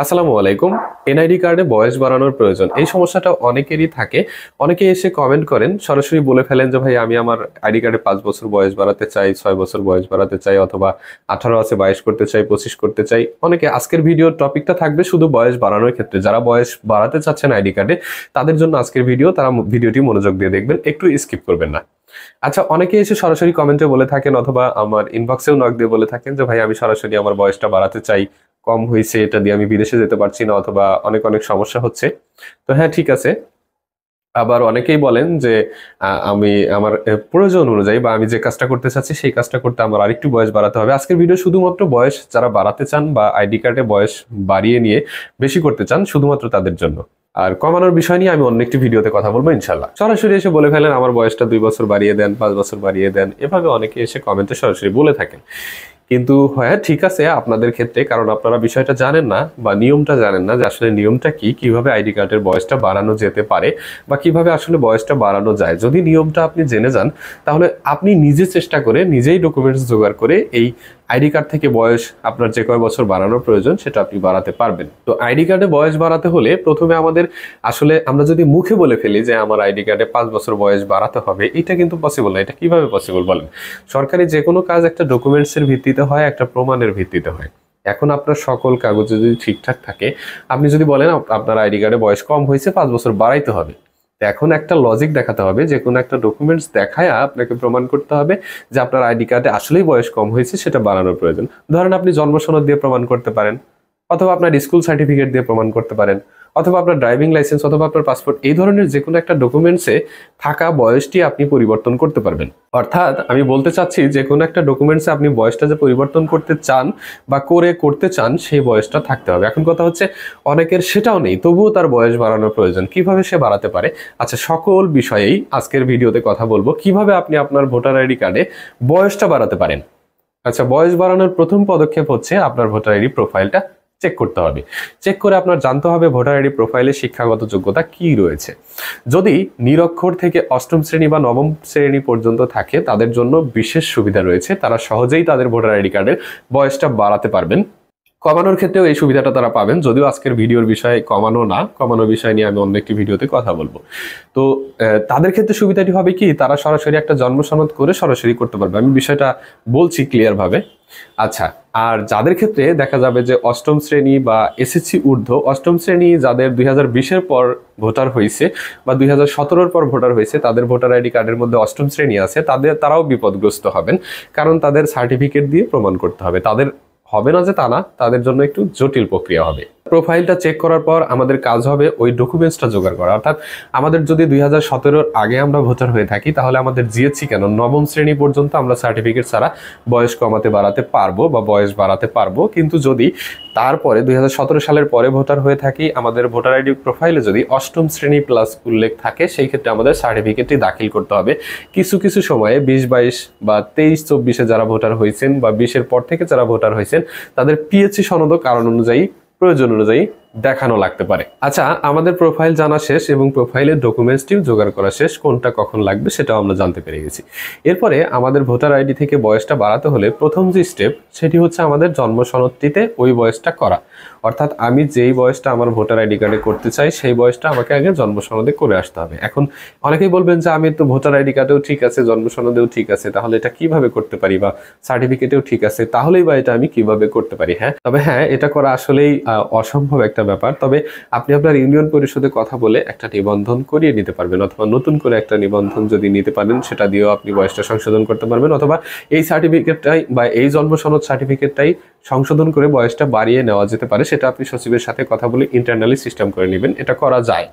আসসালামু আলাইকুম। এনআইডি কার্ডে বয়স বাড়ানোর প্রয়োজন, এই সমস্যাটা অনেকেরই থাকে। অনেকে এসে কমেন্ট করেন, সরাসরি বলে ফেলেন যে ভাই আমি আমার আইডি কার্ডে 5 বছর বয়স বাড়াতে চাই, 6 বছর বয়স বাড়াতে চাই, অথবা 18 আছে 22 করতে চাই, 25 করতে চাই। অনেকে আজকের ভিডিওর টপিকটা থাকবে শুধু বয়স বাড়ানোর ক্ষেত্রে। যারা বয়স বাড়াতে চাচ্ছেন আইডি কার্ডে, তাদের জন্য আজকের ভিডিও। তারা ভিডিওটি মনোযোগ দিয়ে দেখবেন, একটু স্কিপ করবেন না। আচ্ছা, অনেকে এসে সরাসরি কমেন্টে বলে থাকেন অথবা আমার ইনবক্সেও নক দিয়ে বলে থাকেন যে ভাই আমি সরাসরি আমার বয়সটা বাড়াতে চাই, কম হয়েছে, এটা দিয়ে আমি বিদেশে যেতে পারছি না, অথবা অনেক অনেক সমস্যা হচ্ছে। তো হ্যাঁ, ঠিক আছে। আবার অনেকেই বলেন যে আমি আমার প্রয়োজন অনুযায়ী বা আমি যে কাজটা করতে চাচ্ছি সেই কাজটা করতে আমার আরেকটু বয়স বাড়াতে হবে। আজকের ভিডিও শুধুমাত্র বয়স যারা বাড়াতে চান বা আইডি কার্ডে বয়স বাড়িয়ে নিয়ে বেশি করতে চান, শুধুমাত্র তাদের জন্য। আর কমানোর বিষয় নিয়ে আমি অন্য একটি ভিডিওতে কথা বলবো ইনশাল্লাহ। সরাসরি এসে বলে ফেলেন আমার বয়সটা 2 বছর বাড়িয়ে দেন, 5 বছর বাড়িয়ে দেন, এভাবে অনেকে এসে কমেন্টে সরাসরি বলে থাকেন। কিন্তু হ্যাঁ, ঠিক আছে আপনাদের ক্ষেত্রে, কারণ আপনারা বিষয়টা জানেন না বা নিয়মটা জানেন না যে আসলে নিয়মটা কি, কিভাবে আইডি কার্ডের বয়সটা বাড়ানো যেতে পারে বা কিভাবে আসলে বয়সটা বাড়ানো যায়। যদি নিয়মটা আপনি জেনে যান, তাহলে আপনি নিজে চেষ্টা করে নিজেই ডকুমেন্টস জোগাড় করে এই আইডি কার্ড থেকে বয়স আপনার যে কয় বছর বাড়ানোর প্রয়োজন সেটা আপনি বাড়াতে পারবেন। তো আইডি কার্ডে বয়স বাড়াতে হলে প্রথমে আমাদের আসলে আমরা যদি মুখে বলে ফেলি যে আমার আইডি কার্ডে 5 বছর বয়স বাড়াতে হবে, এটা কিন্তু পসিবল না। এটা কিভাবে পসিবল বলেন? সরকারি যে কোনো কাজ একটা ডকুমেন্টসের ভিত্তিতে হয়, একটা প্রমাণের ভিত্তিতে হয়। এখন আপনার সকল কাগজে যদি ঠিকঠাক থাকে, আপনি যদি বলেন আপনার আইডি কার্ডে বয়স কম হয়েছে, 5 বছর বাড়াইতে হবে, তো এখন একটা লজিক দেখাতে হবে, যে কোনো একটা ডকুমেন্টস দেখায় আপনাকে প্রমাণ করতে হবে যে আপনার আইডি কার্ডে আসলেই বয়স কম হয়েছে, সেটা বাড়ানোর প্রয়োজন। ধরেন আপনি জন্ম সনদ দিয়ে প্রমাণ করতে পারেন, অথবা আপনার স্কুল সার্টিফিকেট দিয়ে প্রমাণ করতে পারেন, অথবা আপনার ড্রাইভিং লাইসেন্স অথবা আপনার পাসপোর্ট, এই ধরনের যে কোনো একটা ডকুমেন্টসে থাকা বয়সটি আপনি পরিবর্তন করতে পারবেন। অর্থাৎ আমি বলতে চাচ্ছি, যে কোনো একটা ডকুমেন্টসে আপনি বয়সটা যে পরিবর্তন করতে চান বা করতে চান, সেই বয়সটা থাকতে হবে। এখন কথা হচ্ছে, অনেকের সেটাও নেই, তবুও তার বয়স বাড়ানোর প্রয়োজন। কিভাবে সে বাড়াতে পারে? আচ্ছা, সকল বিষয়েই আজকের ভিডিওতে কথা বলবো, কিভাবে আপনি আপনার ভোটার আইডি কার্ডে বয়সটা বাড়াতে পারেন। আচ্ছা, বয়স বাড়ানোর প্রথম পদক্ষেপ হচ্ছে আপনার ভোটার আইডি প্রোফাইলটা চেক করতে হবে। চেক করে আপনার জানতে হবে ভোটার আইডি প্রোফাইলে শিক্ষাগত যোগ্যতা কি রয়েছে। যদি নিরক্ষর থেকে অষ্টম শ্রেণী বা নবম শ্রেণী পর্যন্ত থাকে, তাদের জন্য বিশেষ সুবিধা রয়েছে, তারা সহজেই তাদের ভোটার আইডি কার্ডের বয়সটা বাড়াতে পারবেন। কমানোর ক্ষেত্রেও এই সুবিধাটা তারা পাবেন, যদিও আজকের ভিডিওর বিষয় কমানো না, কমানোর বিষয় নিয়ে আমি অন্য একটি ভিডিওতে কথা বলবো। তো তাদের ক্ষেত্রে সুবিধাটি হবে কি, তারা সরাসরি একটা জন্ম সনদ করে সরাসরি করতে পারবে। আমি বিষয়টা বলছি ক্লিয়ার ভাবে। আচ্ছা, আর যাদের ক্ষেত্রে দেখা যাবে যে অষ্টম শ্রেণী বা এসএসসি ঊর্ধ্ব, অষ্টম শ্রেণী যাদের 2020-এর পর ভোটার হয়েছে বা 2017-র পর ভোটার হয়েছে, তাদের ভোটার আইডি কার্ডের মধ্যে অষ্টম শ্রেণী আছে, তারাও বিপদগ্রস্ত হবেন, কারণ তাদের সার্টিফিকেট দিয়ে প্রমাণ করতে হবে। তাদের হবে না যে তা না, তাদের জন্য একটু জটিল প্রক্রিয়া হবে। প্রোফাইলটা চেক করার পর আমাদের কাজ হবে ওই ডকুমেন্টসটা জোগাড় করা। অর্থাৎ আমাদের যদি 2017-র আগে আমরা ভোটার হয়ে থাকি, তাহলে আমাদের জিএসসি কেন নবম শ্রেণী পর্যন্ত আমরা সার্টিফিকেট ছাড়া বয়স কমাতে বাড়াতে পারবো বা বয়স বাড়াতে পারবো। কিন্তু যদি তারপরে 2017 সালের পরে ভোটার হয়ে থাকি, আমাদের ভোটার আইডি প্রোফাইলে যদি অষ্টম শ্রেণী প্লাস উল্লেখ থাকে, সেই ক্ষেত্রে আমাদের সার্টিফিকেটটি দাখিল করতে হবে। কিছু কিছু সময়ে 20-22 বা 23-24-এ যারা ভোটার হয়েছেন বা 20-এর পর থেকে যারা ভোটার হয়েছেন, তাদের পিএইচসি সনদও কারণ অনুযায়ী, প্রয়োজন অনুযায়ী দেখানো লাগতে পারে। আচ্ছা, আমাদের প্রোফাইল জানা শেষ এবং প্রোফাইলের ডকুমেন্টসটিও জোগাড় করা শেষ, কোনটা কখন লাগবে সেটাও আমরা জানতে পেরে গেছি। এরপরে আমাদের ভোটার আইডি থেকে বয়সটা বাড়াতে হলে প্রথম যে স্টেপ, সেটি হচ্ছে আমাদের জন্ম সনদটিতে ওই বয়সটা করা। অর্থাৎ আমি যেই বয়সটা আমার ভোটার আইডি কার্ডে করতে চাই, সেই বয়সটা আমাকে আগে জন্ম সনদে করে আসতে হবে। এখন অনেকেই বলবেন যে আমি তো ভোটার আইডি কার্ডেও ঠিক আছে, জন্ম সনদেও ঠিক আছে, তাহলে এটা কিভাবে করতে পারি, বা সার্টিফিকেটেও ঠিক আছে, তাহলেই বা এটা আমি কিভাবে করতে পারি? তবে হ্যাঁ, এটা করা আসলেই অসম্ভব একটা ব্যাপার। তবে আপনি আপনার ইউনিয়ন পরিষদে কথা বলে একটা নিবন্ধন করিয়ে নিতে পারবেন, অথবা নতুন করে একটা নিবন্ধন যদি নিতে পারেন, সেটা দিয়েও আপনি বয়সটা সংশোধন করতে পারবেন, অথবা এই সার্টিফিকেটটাই বা এই জন্ম সনদ সার্টিফিকেটটাই সংশোধন করে বয়সটা বাড়িয়ে নেওয়া যেতে পারে। সেটা আপনি সচিবের সাথে কথা বলে ইন্টারনালি সিস্টেম করে নেবেন, এটা করা যায়।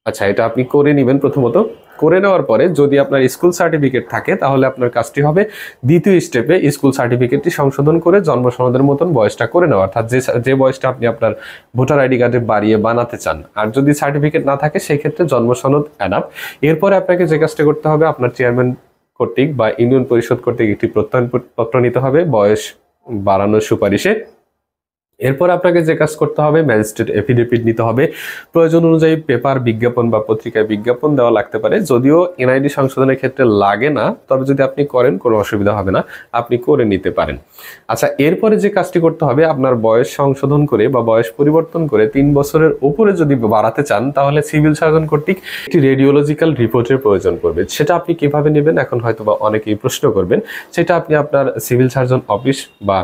আচ্ছা, এটা আপনি করে নেবেন। প্রথমত করে নেওয়ার পরে যদি আপনার স্কুল সার্টিফিকেট থাকে, তাহলে আপনার কাজটি হবে দ্বিতীয় স্টেপে স্কুল সার্টিফিকেটটি সংশোধন করে জন্ম সনদের মতন বয়সটা করে নেওয়া, অর্থাৎ যে বয়সটা আপনি আপনার ভোটার আইডি কার্ডে বাড়িয়ে বানাতে চান। আর যদি সার্টিফিকেট না থাকে, সেই ক্ষেত্রে জন্ম সনদ এনাফ। এরপরে আপনাকে যে কাজটা করতে হবে, আপনার চেয়ারম্যান কর্তৃক বা ইউনিয়ন পরিষদ কর্তৃক একটি প্রত্যয়নপত্র নিতে হবে বয়স বাড়ানোর সুপারিশে। এরপর আপনাকে যে কাজ করতে হবে, ম্যাজিস্ট্রেট এফিডেভিট নিতে হবে। প্রয়োজন অনুযায়ী পেপার বিজ্ঞাপন বা পত্রিকায় বিজ্ঞাপন দেওয়া লাগতে পারে, যদিও এনআইডি সংশোধনের ক্ষেত্রে লাগে না, তবে যদি আপনি করেন কোনো অসুবিধা হবে না, আপনি করে নিতে পারেন। আচ্ছা, এরপরে যে কাজটি করতে হবে, আপনার বয়স সংশোধন করে বা বয়স পরিবর্তন করে 3 বছরের উপরে যদি বাড়াতে চান, তাহলে সিভিল সার্জন কর্তৃক একটি রেডিওলজিক্যাল রিপোর্টের প্রয়োজন পড়বে। সেটা আপনি কিভাবে নেবেন, এখন হয়তো বা অনেকেই প্রশ্ন করবেন। সেটা আপনি আপনার সিভিল সার্জন অফিস বা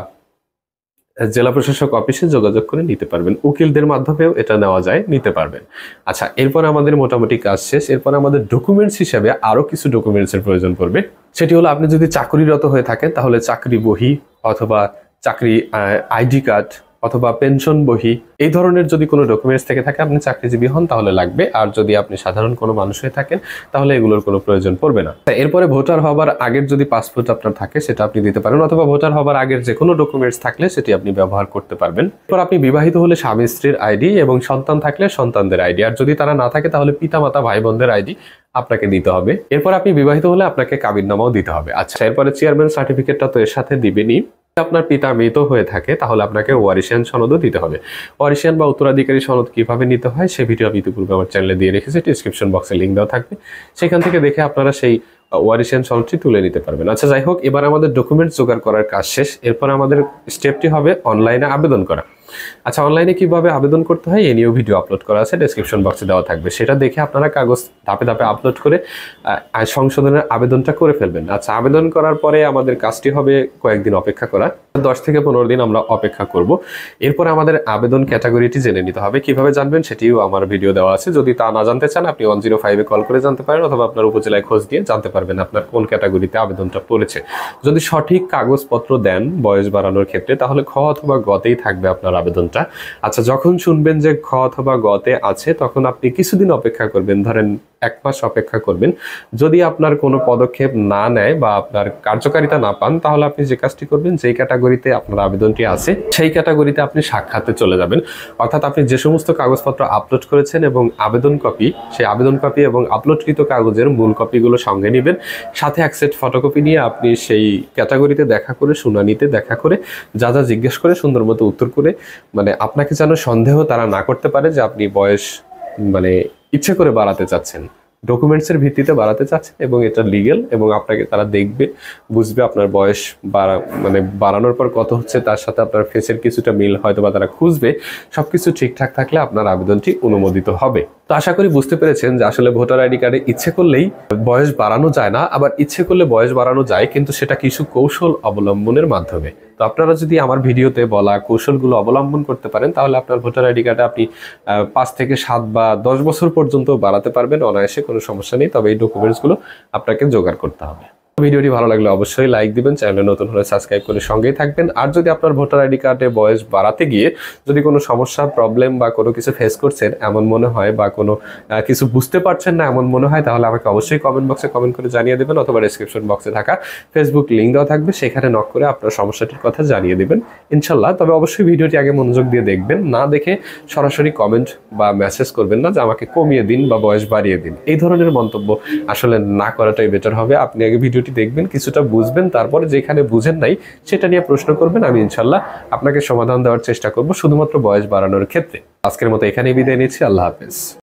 জেলা প্রশাসক অফিসে যোগাযোগ করে নিতে পারবেন। উকিলদের মাধ্যমেও এটা নেওয়া যায়, নিতে পারবেন। আচ্ছা, এরপর আমাদের মোটামুটি কাজ শেষ। এরপর আমাদের ডকুমেন্টস হিসেবে আরো কিছু ডকুমেন্টসের প্রয়োজন পড়বে। সেটি হলো, আপনি যদি চাকরিরত হয়ে থাকেন তাহলে চাকরি বহি অথবা চাকরি আইডি কার্ড অথবা পেনশন বহি, এই ধরনের যদি কোনো ডকুমেন্টস থেকে থাকে, আপনি চাকরিজীবী হন তাহলে লাগবে। আর যদি আপনি সাধারণ কোনো মানুষ হয়ে থাকেন তাহলে এগুলোর কোনো প্রয়োজন পড়বে না। এরপরে ভোটার হবার আগের যদি পাসপোর্ট আপনার থাকে সেটা আপনি দিতে পারেন, অথবা ভোটার হবার আগের যে কোনো ডকুমেন্টস থাকলে সেটি আপনি ব্যবহার করতে পারবেন। এরপর আপনি বিবাহিত হলে স্বামী স্ত্রীর আইডি এবং সন্তান থাকলে সন্তানদের আইডি, আর যদি তারা না থাকে তাহলে পিতামাতা ভাই বোনদের আইডি আপনাকে দিতে হবে। এরপর আপনি বিবাহিত হলে আপনাকে কাবিননামাও দিতে হবে। আচ্ছা, এরপরে চেয়ারম্যান সার্টিফিকেটটা তো এর সাথে দিবেনই। আপনার পিতা মৃত হয়ে থাকে তাহলে আপনাকে ওয়ারিশিয়ান সনদও দিতে হবে। ওয়ারিশিয়ান বা উত্তরাধিকারী সনদ কিভাবে নিতে হয় সে ভিডিও আমি ইতিপূর্বে আমার চ্যানেলে দিয়ে রেখেছি, ডিসক্রিপশন বক্সে লিঙ্ক দেওয়া থাকবে, সেখান থেকে দেখে আপনারা সেই ওয়ারিশিয়ান সনদটি তুলে নিতে পারবেন। আচ্ছা, যাই হোক, এবার আমাদের ডকুমেন্টস জোগাড় করার কাজ শেষ। এরপর আমাদের স্টেপটি হবে অনলাইনে আবেদন করা। আচ্ছা, অনলাইনে কিভাবে আবেদন করতে হয় এ নিয়েও ভিডিও আপলোড করা আছে, ডেসক্রিপশন বক্সে দেওয়া থাকবে, সেটা দেখে আপনারা কাগজ ধাপে ধাপে আপলোড করে সংশোধনের আবেদনটা করে ফেলবেন। আচ্ছা, আবেদন করার পরে আমাদের কাজটি হবে কয়েকদিন অপেক্ষা করা, 10 থেকে 15 দিন আমরা অপেক্ষা করব। এরপর আমাদের আবেদন ক্যাটাগরিটি জেনে নিতে হবে। কিভাবে জানবেন সেটিও আমার ভিডিও দেওয়া আছে, যদি তা না জানতে চান আপনি 105-এ কল করে জানতে পারেন, অথবা আপনার উপজেলায় খোঁজ দিয়ে জানতে পারবেন আপনার কোন ক্যাটাগরিতে আবেদনটা পড়েছে। যদি সঠিক কাগজপত্র দেন বয়স বাড়ানোর ক্ষেত্রে, তাহলে খ অথবা গতেই থাকবে আপনার আবেদনটা। আচ্ছা, যখন শুনবেন যে খ অথবা গতে আছে, তখন আপনি কিছুদিন অপেক্ষা করবেন, ধরেন 1 মাস অপেক্ষা করবেন। যদি আপনার কোনো পদক্ষেপ না নেয় বা আপনার কার্যকারিতা না পান, তাহলে আপনি যে কাজটি করবেন, যেই ক্যাটাগরিতে আপনার আবেদনটি আছে সেই ক্যাটাগরিতে আপনি সাক্ষাতে চলে যাবেন। অর্থাৎ আপনি যে সমস্ত কাগজপত্র আপলোড করেছেন এবং আবেদন কপি, সেই আবেদন কপি এবং আপলোডকৃত কাগজের মূল কপিগুলো সঙ্গে নেবেন, সাথে এক সেট ফটোকপি নিয়ে আপনি সেই ক্যাটাগরিতে দেখা করে, শুনানিতে দেখা করে, যা যা জিজ্ঞেস করে সুন্দর মতো উত্তর করে, মানে আপনাকে যেন সন্দেহ তারা না করতে পারে যে আপনি বয়স মানে ইচ্ছে করে বাড়াতে চাচ্ছেন, ডকুমেন্টসের ভিত্তিতে বাড়াতে চাচ্ছেন এবং এটা লিগেল, এবং আপনাকে তারা দেখবে, বুঝবে আপনার বয়স বাড়ানোর পর কত হচ্ছে, তার সাথে আপনার ফেসের কিছুটা মিল হয়তো বা তারা খুঁজবে। সবকিছু ঠিকঠাক থাকলে আপনার আবেদনটি অনুমোদিত হবে। তো আশা করি বুঝতে পেরেছেন যে আসলে ভোটার আইডি কার্ডে ইচ্ছে করলেই বয়স বাড়ানো যায় না, আবার ইচ্ছে করলে বয়স বাড়ানো যায়, কিন্তু সেটা কিছু কৌশল অবলম্বনের মাধ্যমে। তো আপনারা যদি আমার ভিডিওতে বলা কৌশলগুলো অবলম্বন করতে পারেন, তাহলে আপনার ভোটার আইডি কার্ডে আপনি 5 থেকে 7 বা 10 বছর পর্যন্ত বাড়াতে পারবেন অনায়াসে, কোনো সমস্যা নেই। তবে এই ডকুমেন্টসগুলো আপনাকে জোগাড় করতে হবে। ভিডিওটি ভালো লাগলে অবশ্যই লাইক দিবেন, চ্যানেলে নতুন হলে সাবস্ক্রাইব করে সঙ্গেই থাকবেন। আর যদি আপনার ভোটার আইডি কার্ডে বয়স বাড়াতে গিয়ে যদি কোনো সমস্যা, প্রবলেম বা কোনো কিছু ফেস করছেন এমন মনে হয়, বা কোনো কিছু বুঝতে পারছেন না এমন মনে হয়, তাহলে আমাকে অবশ্যই কমেন্ট বক্সে কমেন্ট করে জানিয়ে দেবেন, অথবা ডেসক্রিপশন বক্সে থাকা ফেসবুক লিঙ্ক দেওয়া থাকবে, সেখানে নক করে আপনার সমস্যাটির কথা জানিয়ে দেবেন ইনশাল্লাহ। তবে অবশ্যই ভিডিওটি আগে মনোযোগ দিয়ে দেখবেন, না দেখে সরাসরি কমেন্ট বা মেসেজ করবেন না যে আমাকে কমিয়ে দিন বা বয়স বাড়িয়ে দিন। এই ধরনের মন্তব্য আসলে না করাটাই বেটার হবে। আপনি আগে ভিডিওটি দেখবেন, কিছুটা বুঝবেন, তারপরে যেখানে বুঝেন নাই সেটা নিয়ে প্রশ্ন করবেন, আমি ইনশাল্লাহ আপনাকে সমাধান দেওয়ার চেষ্টা করব, শুধুমাত্র বয়স বাড়ানোর ক্ষেত্রে। আজকের মতো এখানেই বিদায় নিচ্ছি, আল্লাহ হাফেজ।